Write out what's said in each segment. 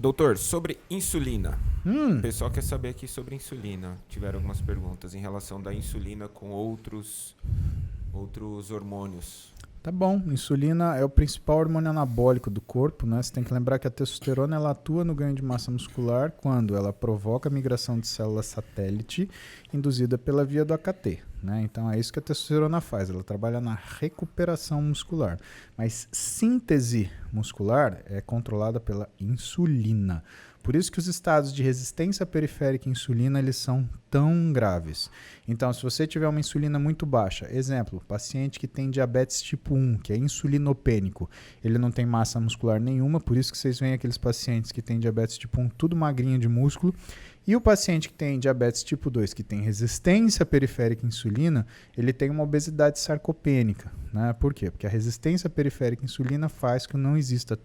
Doutor, sobre insulina. O pessoal quer saber aqui sobre insulina. Tiveram algumas perguntas em relação da insulina com outros hormônios. Tá bom, insulina é o principal hormônio anabólico do corpo, né? Você tem que lembrar que a testosterona ela atua no ganho de massa muscular quando ela provoca a migração de células satélite induzida pela via do AKT, né? Então é isso que a testosterona faz, ela trabalha na recuperação muscular. Mas síntese muscular é controlada pela insulina. Por isso que os estados de resistência periférica à insulina eles são tão graves. Então, se você tiver uma insulina muito baixa, exemplo, paciente que tem diabetes tipo 1, que é insulinopênico, ele não tem massa muscular nenhuma, por isso que vocês veem aqueles pacientes que têm diabetes tipo 1 tudo magrinho de músculo, e o paciente que tem diabetes tipo 2, que tem resistência periférica à insulina, ele tem uma obesidade sarcopênica, né? Por quê? Porque a resistência periférica à insulina faz que não exista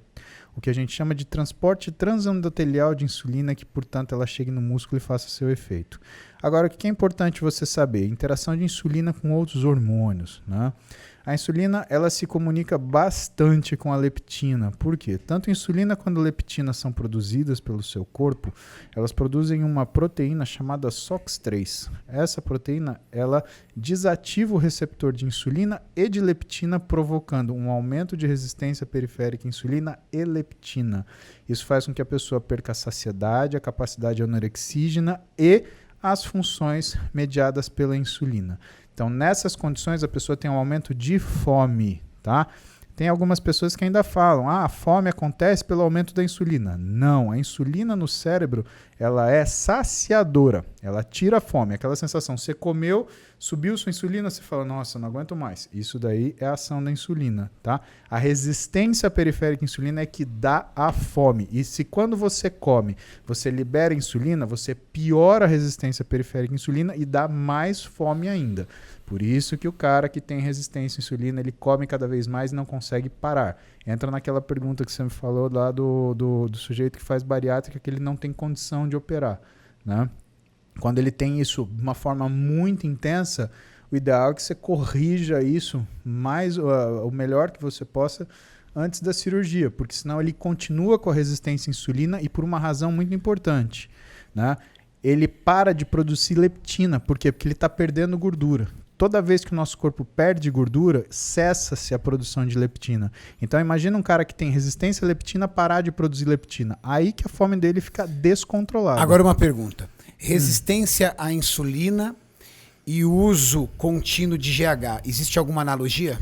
o que a gente chama de transporte transendotelial de insulina, que, portanto, ela chegue no músculo e faça seu efeito. Agora, o que é importante você saber? Interação de insulina com outros hormônios, né? A insulina, ela se comunica bastante com a leptina. Por quê? Tanto a insulina quanto a leptina são produzidas pelo seu corpo, elas produzem uma proteína chamada SOX3. Essa proteína, ela desativa o receptor de insulina e de leptina, provocando um aumento de resistência periférica à insulina e leptina. Isso faz com que a pessoa perca a saciedade, a capacidade anorexígena e as funções mediadas pela insulina. Então, nessas condições, a pessoa tem um aumento de fome, tá? Tem algumas pessoas que ainda falam, a fome acontece pelo aumento da insulina. Não, a insulina no cérebro, ela é saciadora, ela tira a fome. Aquela sensação, você comeu, subiu sua insulina, você fala, nossa, não aguento mais. Isso daí é a ação da insulina, tá? A resistência periférica à insulina é que dá a fome. E se quando você come, você libera insulina, você piora a resistência periférica à insulina e dá mais fome ainda. Por isso que o cara que tem resistência à insulina, ele come cada vez mais e não consegue parar. Entra naquela pergunta que você me falou lá do sujeito que faz bariátrica, que ele não tem condição de operar, né? Quando ele tem isso de uma forma muito intensa, o ideal é que você corrija isso o melhor que você possa antes da cirurgia, porque senão ele continua com a resistência à insulina e por uma razão muito importante, né? Ele para de produzir leptina. Por quê? Porque ele está perdendo gordura. Toda vez que o nosso corpo perde gordura, cessa-se a produção de leptina. Então imagina um cara que tem resistência à leptina parar de produzir leptina. Aí que a fome dele fica descontrolada. Agora uma pergunta. Resistência à insulina e uso contínuo de GH. Existe alguma analogia?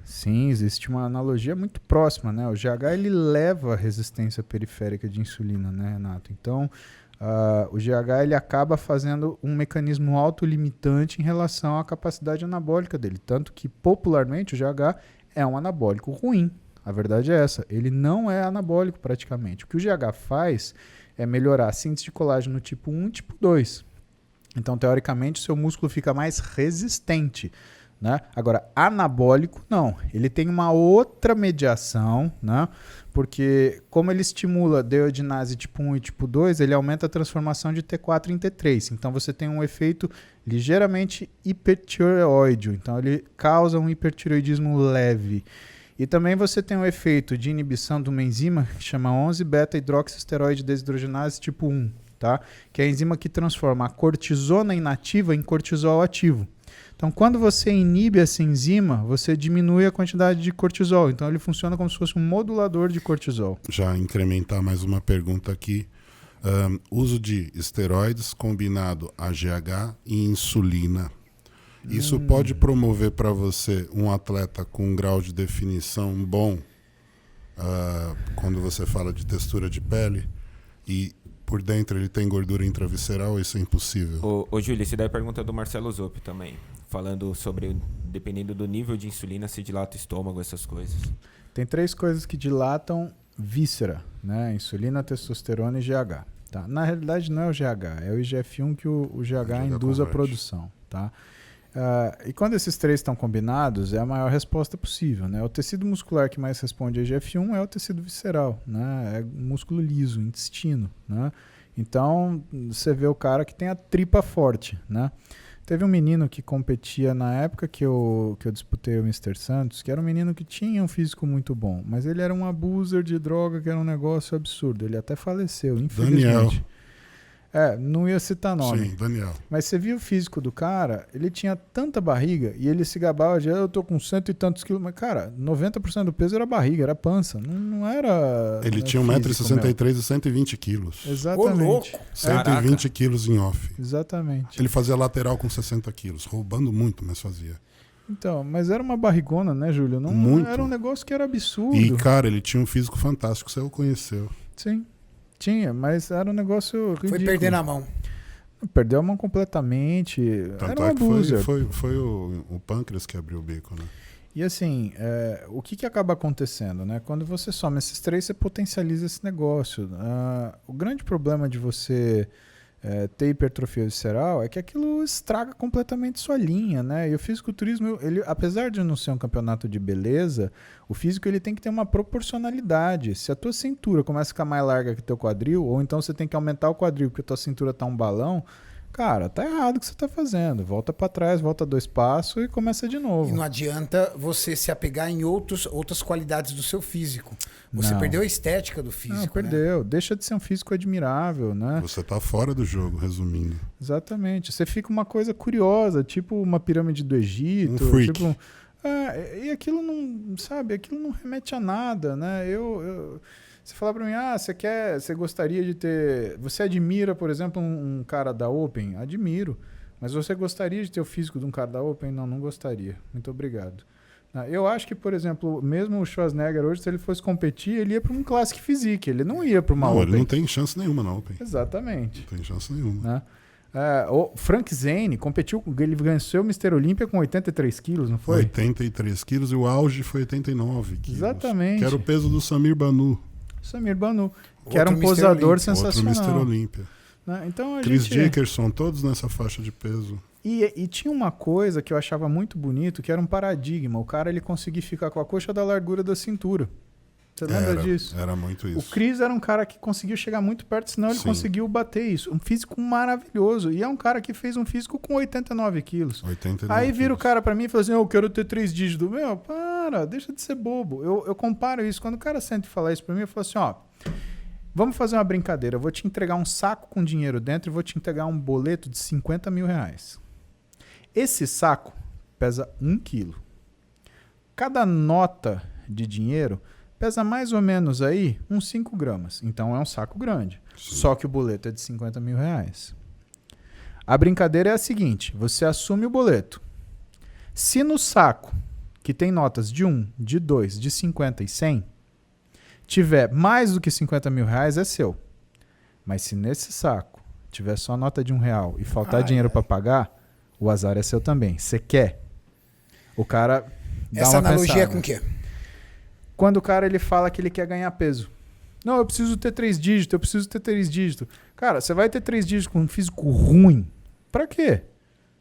Sim, existe uma analogia muito próxima, né? O GH ele leva a resistência periférica de insulina, né, Renato? Então, o GH ele acaba fazendo um mecanismo autolimitante em relação à capacidade anabólica dele. Tanto que, popularmente, o GH é um anabólico ruim. A verdade é essa. Ele não é anabólico praticamente. O que o GH faz é melhorar a síntese de colágeno tipo 1 e tipo 2. Então, teoricamente, o seu músculo fica mais resistente, né? Agora, anabólico, não. Ele tem uma outra mediação, né? Porque como ele estimula deiodinase tipo 1 e tipo 2, ele aumenta a transformação de T4 em T3. Então, você tem um efeito ligeiramente hipertireoide. Então, ele causa um hipertireoidismo leve. E também você tem um efeito de inibição de uma enzima que chama 11-beta-hidroxisteroide desidrogenase tipo 1, tá? Que é a enzima que transforma a cortisona inativa em cortisol ativo. Então, quando você inibe essa enzima, você diminui a quantidade de cortisol. Então, ele funciona como se fosse um modulador de cortisol. Já incrementar mais uma pergunta aqui. Uso de esteroides combinado a GH e insulina. Isso pode promover para você um atleta com um grau de definição bom quando você fala de textura de pele e por dentro ele tem gordura intravisceral, isso é impossível. Ô Júlio, essa daí é a pergunta do Marcelo Zoppi também, falando sobre, dependendo do nível de insulina, se dilata o estômago, essas coisas. Tem 3 coisas que dilatam víscera, né? Insulina, testosterona e GH. Tá? Na realidade não é o GH, é o IGF-1 que o GH induz a produção, tá? E quando esses 3 estão combinados, é a maior resposta possível, né? O tecido muscular que mais responde a IGF-1 é o tecido visceral, né? É músculo liso, intestino, né? Então, você vê o cara que tem a tripa forte, né? Teve um menino que competia na época que eu disputei o Mr. Santos, que era um menino que tinha um físico muito bom, mas ele era um abuser de droga, que era um negócio absurdo. Ele até faleceu, infelizmente. Daniel. Não ia citar nome. Sim, Daniel. Mas você viu o físico do cara, ele tinha tanta barriga e ele se gabava de, eu tô com 100 e tantos quilos. Mas, cara, 90% do peso era barriga, era pança. Não era. Ele tinha físico 1,63 m e 120 quilos. Exatamente. Ô, louco. 120 quilos em off. Exatamente. Ele fazia lateral com 60 quilos, roubando muito, mas fazia. Então, mas era uma barrigona, né, Júlio? Não, Muito. Era um negócio que era absurdo. E, cara, ele tinha um físico fantástico, você o conheceu. Sim, tinha, mas era um negócio ridículo. Foi perder na mão. Perdeu a mão completamente. Tanto Era um é que abuser. foi o pâncreas que abriu o bico, né? E assim, o que acaba acontecendo, né? Quando você soma esses três, você potencializa esse negócio. O grande problema de você ter hipertrofia visceral é que aquilo estraga completamente sua linha, né? E o fisiculturismo, ele, apesar de não ser um campeonato de beleza, o físico ele tem que ter uma proporcionalidade. Se a tua cintura começa a ficar mais larga que o teu quadril, ou então você tem que aumentar o quadril porque a tua cintura tá um balão, cara, tá errado o que você tá fazendo. Volta para trás, volta 2 passos e começa de novo. E não adianta você se apegar em outras qualidades do seu físico. Você Não. perdeu a estética do físico. Não, né? perdeu. Deixa de ser um físico admirável, né? Você tá fora do jogo, resumindo. Exatamente. Você fica uma coisa curiosa, tipo uma pirâmide do Egito. Um freak. Tipo, e aquilo não, sabe, aquilo não remete a nada, né? Você fala pra mim, você gostaria de ter... Você admira, por exemplo, um cara da Open? Admiro. Mas você gostaria de ter o físico de um cara da Open? Não gostaria. Muito obrigado. Eu acho que, por exemplo, mesmo o Schwarzenegger hoje, se ele fosse competir, ele ia para um Classic Physique, ele não ia para uma Não, Open. ele não tem chance nenhuma na Open. Exatamente. Não tem chance nenhuma. Né? O Frank Zane competiu, ele venceu o Mr. Olímpia com 83 quilos, não foi? 83 quilos e o auge foi 89 quilos. Exatamente. Que era o peso do Samir Banu. Samir Banu, que Outro era um Mr. posador Olympia, sensacional. Outro Mr. Olímpia. Né? Então a Chris gente... Dickerson, todos nessa faixa de peso. E tinha uma coisa que eu achava muito bonito, que era um paradigma. O cara ele conseguia ficar com a coxa da largura da cintura. Você lembra disso? Era muito isso. O Chris era um cara que conseguiu chegar muito perto, senão ele Sim. conseguiu bater isso. Um físico maravilhoso. E é um cara que fez um físico com 89 quilos. 89 Aí vira o quilos. cara pra mim e fala assim, eu quero ter 3 dígitos. Meu, para, deixa de ser bobo. Eu comparo isso. Quando o cara senta e fala isso pra mim, eu falo assim, vamos fazer uma brincadeira. Eu vou te entregar um saco com dinheiro dentro e vou te entregar um boleto de 50 mil reais. Esse saco pesa 1 quilo. Cada nota de dinheiro pesa mais ou menos aí uns 5 gramas. Então é um saco grande. Sim. Só que o boleto é de 50 mil reais. A brincadeira é a seguinte, você assume o boleto. Se no saco, que tem notas de 1, de 2, de 50 e 100, tiver mais do que 50 mil reais, é seu. Mas se nesse saco tiver só nota de R$1 e faltar dinheiro para pagar, o azar é seu também. Você quer? O cara dá Essa uma analogia pensada. é com o quê? Quando o cara ele fala que ele quer ganhar peso. Não, eu preciso ter 3 dígitos, eu preciso ter 3 dígitos. Cara, você vai ter 3 dígitos com um físico ruim. Pra quê?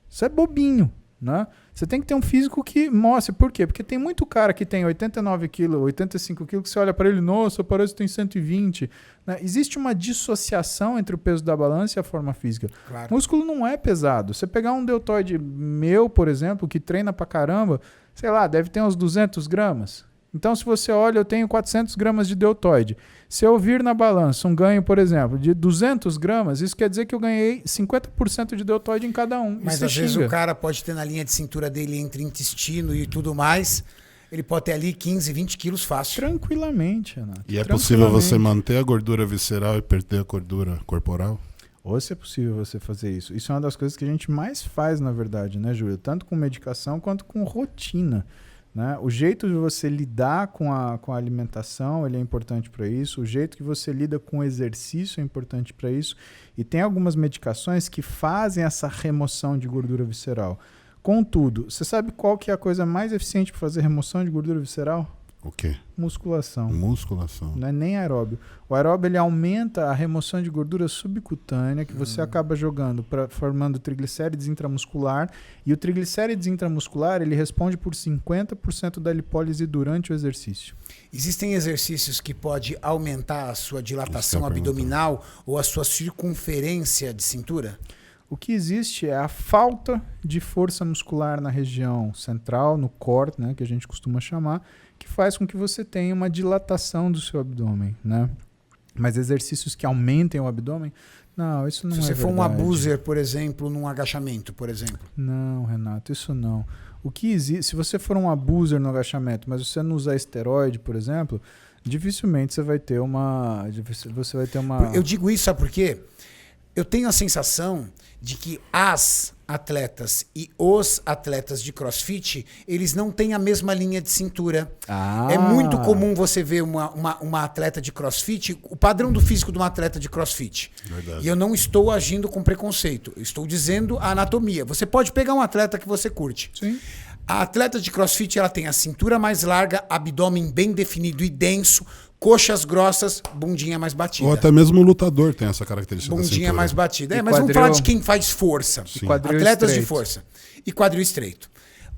Isso é bobinho, né? Você tem que ter um físico que mostre. Por quê? Porque tem muito cara que tem 89 quilos, 85 quilos, que você olha pra ele, nossa, parece que tem 120. Né? Existe uma dissociação entre o peso da balança e a forma física. Claro. Músculo não é pesado. Você pegar um deltoide meu, por exemplo, que treina pra caramba, sei lá, deve ter uns 200 gramas. Então, se você olha, eu tenho 400 gramas de deltoide. Se eu vir na balança um ganho, por exemplo, de 200 gramas, isso quer dizer que eu ganhei 50% de deltoide em cada um. Mas às vezes o cara pode ter na linha de cintura dele entre intestino e tudo mais, ele pode ter ali 15, 20 quilos fácil. Tranquilamente, Renato. E é possível você Tranquilamente. manter a gordura visceral e perder a gordura corporal? Ou se é possível você fazer isso. Isso é uma das coisas que a gente mais faz, na verdade, né, Júlio? Tanto com medicação quanto com rotina. Né? O jeito de você lidar com a alimentação ele é importante para isso. O jeito que você lida com o exercício é importante para isso. E tem algumas medicações que fazem essa remoção de gordura visceral. Contudo, você sabe qual que é a coisa mais eficiente para fazer remoção de gordura visceral? O quê? Musculação. Musculação. Não é nem aeróbio. O aeróbio ele aumenta a remoção de gordura subcutânea que você acaba jogando, formando triglicérides intramuscular. E o triglicérides intramuscular ele responde por 50% da lipólise durante o exercício. Existem exercícios que pode aumentar a sua dilatação Isso que eu ia abdominal ou a sua circunferência de cintura? O que existe é a falta de força muscular na região central, no core, né, que a gente costuma chamar, que faz com que você tenha uma dilatação do seu abdômen, né? Mas exercícios que aumentem o abdômen, não, isso não é verdade. Se você for um abuser, por exemplo, num agachamento, por exemplo. Não, Renato, isso não. O que existe, se você for um abuser no agachamento, mas você não usar esteroide, por exemplo, dificilmente você vai ter uma... Eu digo isso, sabe por quê? Eu tenho a sensação de que as atletas e os atletas de CrossFit, eles não têm a mesma linha de cintura. É muito comum você ver uma atleta de CrossFit, o padrão do físico de uma atleta de CrossFit. Verdade. E eu não estou agindo com preconceito, eu estou dizendo a anatomia. Você pode pegar um atleta que você curte. Sim. A atleta de CrossFit, ela tem a cintura mais larga, abdômen bem definido e denso, coxas grossas, bundinha mais batida. Ou até mesmo o lutador tem essa característica da Bundinha cintura. mais batida. E Mas vamos quadril... falar de quem faz força. Atletas de força. E quadril estreito.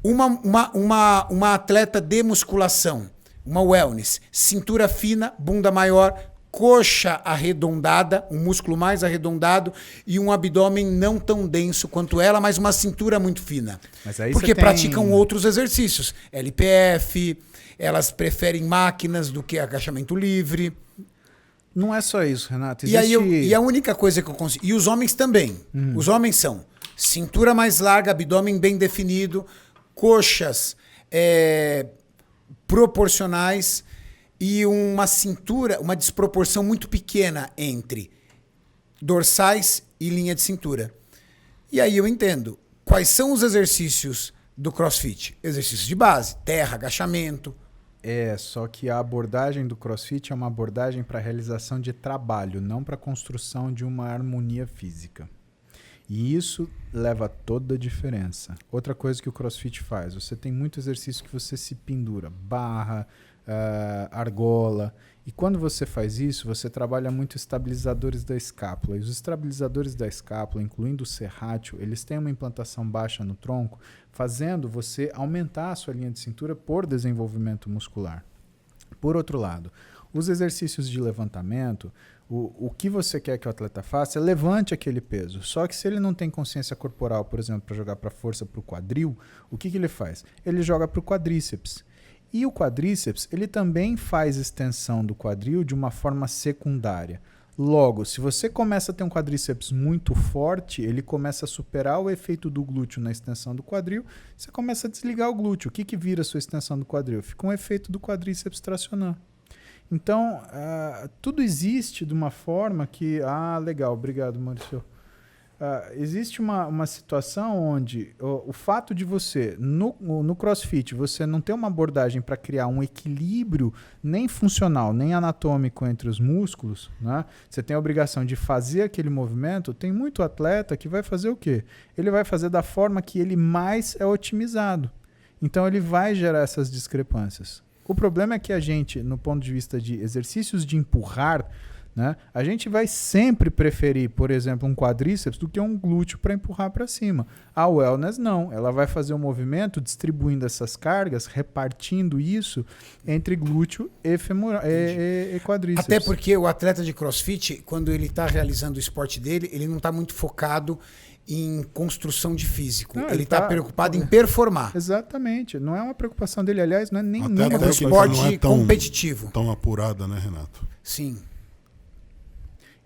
Uma atleta de musculação, uma wellness, cintura fina, bunda maior, coxa arredondada, um músculo mais arredondado e um abdômen não tão denso quanto ela, mas uma cintura muito fina. Mas aí porque praticam outros exercícios. LPF, elas preferem máquinas do que agachamento livre. Não é só isso, Renato. E a única coisa que eu consigo... E os homens também. Os homens são cintura mais larga, abdômen bem definido, coxas proporcionais e uma cintura, uma desproporção muito pequena entre dorsais e linha de cintura. E aí eu entendo. Quais são os exercícios do CrossFit? Exercícios de base, terra, agachamento. Só que a abordagem do CrossFit é uma abordagem para realização de trabalho, não para construção de uma harmonia física. E isso leva a toda a diferença. Outra coisa que o CrossFit faz, você tem muito exercício que você se pendura, barra, argola. E quando você faz isso, você trabalha muito estabilizadores da escápula. E os estabilizadores da escápula, incluindo o serrátil, eles têm uma implantação baixa no tronco, fazendo você aumentar a sua linha de cintura por desenvolvimento muscular. Por outro lado, os exercícios de levantamento, o que você quer que o atleta faça é levante aquele peso. Só que se ele não tem consciência corporal, por exemplo, para jogar para força para o quadril, o que ele faz? Ele joga para o quadríceps. E o quadríceps, ele também faz extensão do quadril de uma forma secundária. Logo, se você começa a ter um quadríceps muito forte, ele começa a superar o efeito do glúteo na extensão do quadril, você começa a desligar o glúteo. O que vira a sua extensão do quadril? Fica um efeito do quadríceps tracionar. Então, tudo existe de uma forma que... legal, obrigado, Maurício. Existe uma situação onde o fato de você, no CrossFit, você não ter uma abordagem para criar um equilíbrio nem funcional, nem anatômico entre os músculos, né? Você tem a obrigação de fazer aquele movimento. Tem muito atleta que vai fazer o quê? Ele vai fazer da forma que ele mais é otimizado. Então ele vai gerar essas discrepâncias. O problema é que a gente, no ponto de vista de exercícios de empurrar, né, a gente vai sempre preferir, por exemplo, um quadríceps do que um glúteo para empurrar para cima. A wellness não, ela vai fazer um movimento distribuindo essas cargas, repartindo isso entre glúteo e quadríceps. Até porque o atleta de CrossFit, quando ele está realizando o esporte dele, ele não está muito focado em construção de físico. Não, ele está preocupado em performar. Exatamente. Não é uma preocupação dele, aliás, não é nem É um esporte competitivo. Tão apurada, né, Renato? Sim.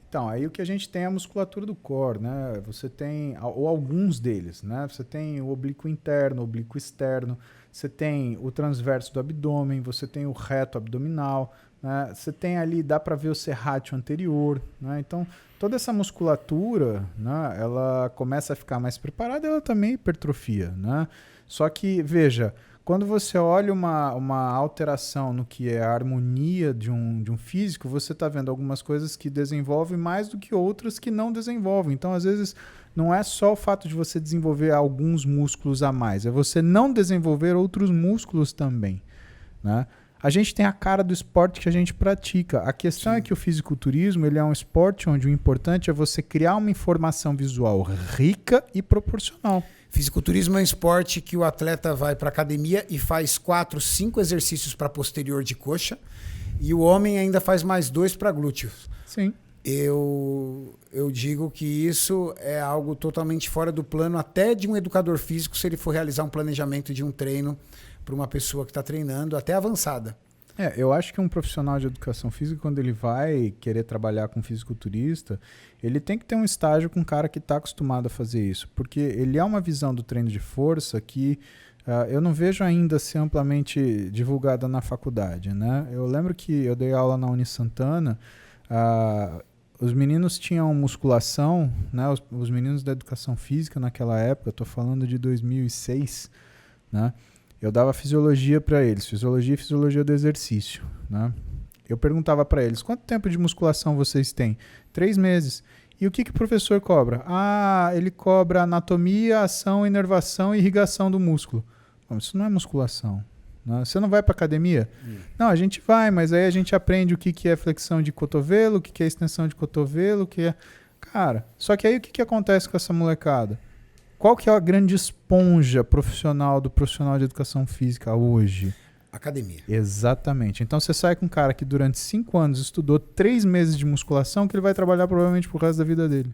Então, aí o que a gente tem é a musculatura do core, né? Você tem, ou alguns deles, né? Você tem o oblíquo interno, o oblíquo externo, você tem o transverso do abdômen, você tem o reto abdominal, né? Você tem ali, dá para ver o serrátil anterior, né? Então, toda essa musculatura, né? Ela começa a ficar mais preparada, ela também hipertrofia, né? Só que, veja, quando você olha uma alteração no que é a harmonia de um físico, você está vendo algumas coisas que desenvolvem mais do que outras que não desenvolvem. Então, às vezes, não é só o fato de você desenvolver alguns músculos a mais, é você não desenvolver outros músculos também, né? A gente tem a cara do esporte que a gente pratica. A questão é que o fisiculturismo ele é um esporte onde o importante é você criar uma informação visual rica e proporcional. Fisiculturismo é um esporte que o atleta vai para a academia e faz 4, 5 exercícios para posterior de coxa e o homem ainda faz mais 2 para glúteos. Sim. Eu digo que isso é algo totalmente fora do plano até de um educador físico, se ele for realizar um planejamento de um treino para uma pessoa que está treinando, até avançada. Eu acho que um profissional de educação física, quando ele vai querer trabalhar com fisiculturista, ele tem que ter um estágio com um cara que está acostumado a fazer isso, porque ele é uma visão do treino de força que eu não vejo ainda ser amplamente divulgada na faculdade, né? Eu lembro que eu dei aula na Unisantana, os meninos tinham musculação, né? Os meninos da educação física naquela época, estou falando de 2006, né? Eu dava fisiologia para eles, fisiologia e fisiologia do exercício, né? Eu perguntava para eles, quanto tempo de musculação vocês têm? 3 meses. E o que o professor cobra? Ele cobra anatomia, ação, inervação e irrigação do músculo. Bom, isso não é musculação. Né? Você não vai para academia? Não, a gente vai, mas aí a gente aprende o que é flexão de cotovelo, o que é extensão de cotovelo, o que é... Cara, só que aí o que acontece com essa molecada? Qual que é a grande esponja profissional do profissional de educação física hoje? Academia. Exatamente. Então você sai com um cara que durante 5 anos estudou 3 meses de musculação que ele vai trabalhar provavelmente pro resto da vida dele.